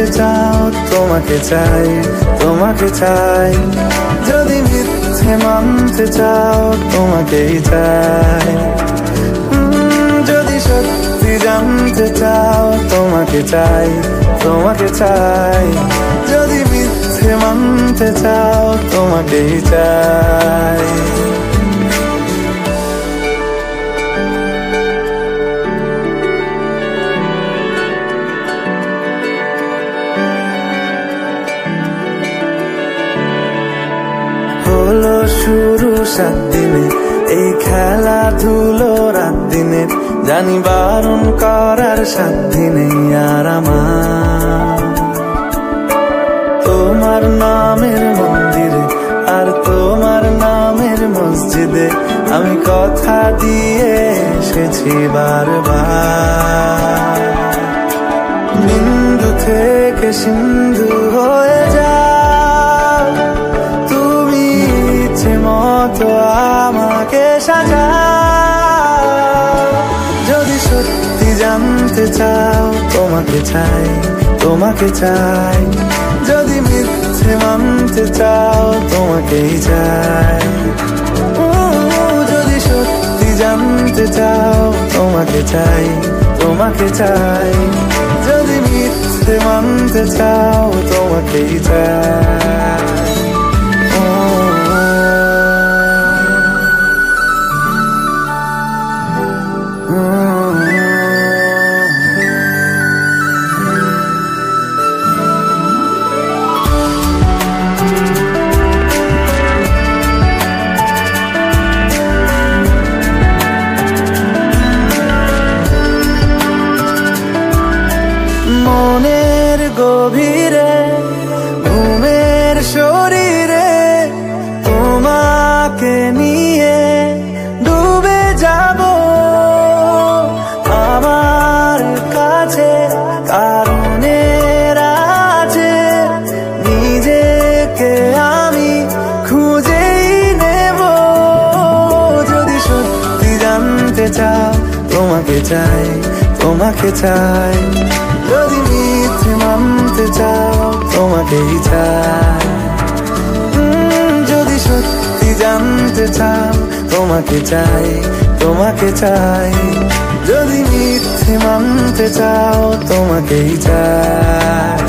জানতে চাও তোমাকে চাই, তোমাকে চাই। যদি মিথ্যে মানতে চাও তোমাকেই চাই। যদি সত্যি জানতে চাও তোমাকে চাই, তোমাকে চাই। যদি মিথ্যে মানতে চাও তোমাকেই চাই। হলো শুরু 7 দিনে এই খেলাধুলো রাত দিনে, জানি বারণ করার সাধ্য নেই আর আমার। তোমার নামের মন্দিরে আর তোমার নামের মসজিদে আমি কথা দিয়ে এসেছি বারবার। বিন্দু থেকে সিন্ধু হয়ে যাও তুমি, ইচ্ছে মতো আমাকে সাজাও। যদি সত্যি জানতে চাও তোমাকে চাই, তোমাকে চাই। যদি মিথ্যে মানতে চাও তোমাকেই চাই। যদি সত্যি জানতে চাও তোমাকে চাই, তোমাকে চাই। যদি মিথ্যে মানতে চাও তোমাকেই চাই। মনের গভীরে ঘুমের শরীরে তোমাকে নিয়ে ডুবে যাব আমার কাছে। কারণের আছে নিজেকে আমি খুঁজেই নেব। যদি সত্যি জানতে চাও তোমাকে চাই, তোমাকে চাই। যদি মিথ্যে মানতে চাও তোমাকেই চাই। যদি সত্যি জানতে চাও তোমাকে চাই, তোমাকে চাই। যদি মিথ্যে মানতে চাও তোমাকেই চাই।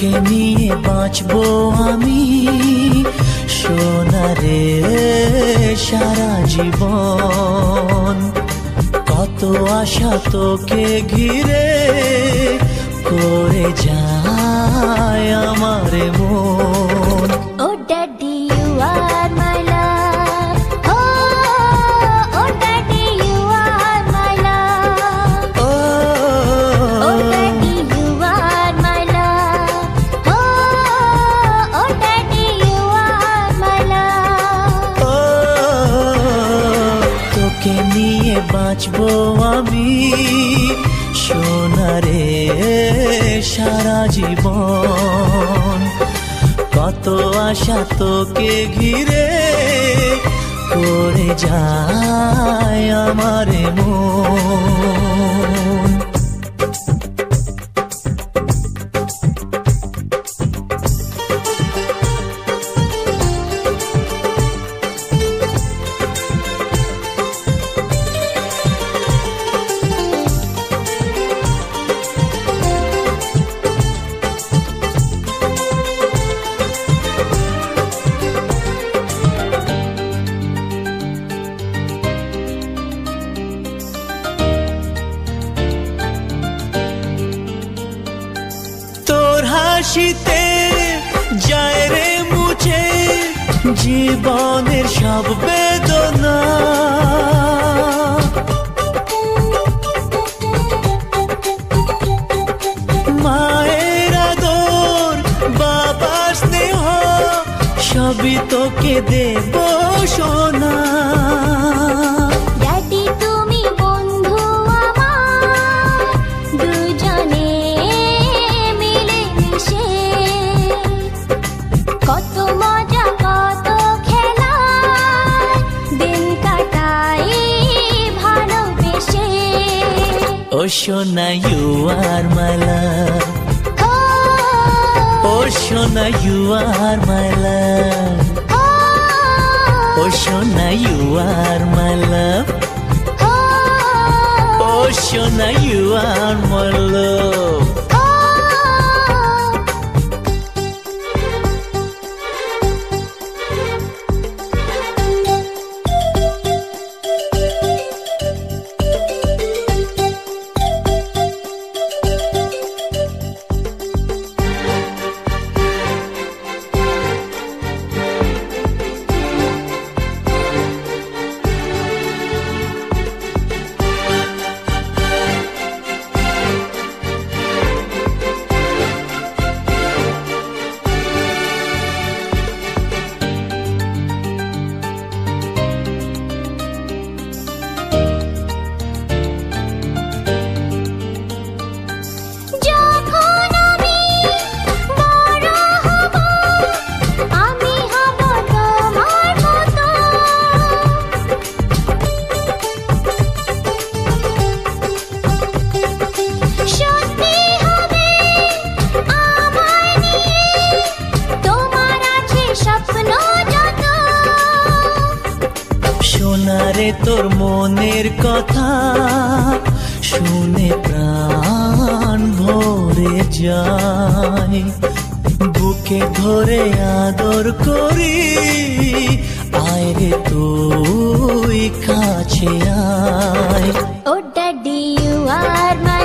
তোকে নিয়ে বাঁচবো আমি সোনারে সারা জীবন। কত আশা তোকে ঘিরে করে যায় আমার মন। Oh daddy, you are my love. Oh daddy, you are my love. Oh daddy, you are my love. Oh daddy, you are my love. তোকে নিয়ে বাঁচবো আমি সোনারে সারা জীবন। কত আশা তোকে ঘিরে করে যায় আমার মন। হাসিতে যায় রে মুছে জীবনের সব বেদনা। মায়ের আদর বাবার স্নেহ সবই তোকে দেব সোনা। Oh Shona, you are my love. Oh Shona, you are my love. Oh Shona, you are my love. Oh Shona, you are my love. সোনারে তোর মনের কথা শুনে প্রাণ ভরে যায়। বুকে ধরে আদর করি আয় রে তুই কাছে আয়। Oh daddy, you are my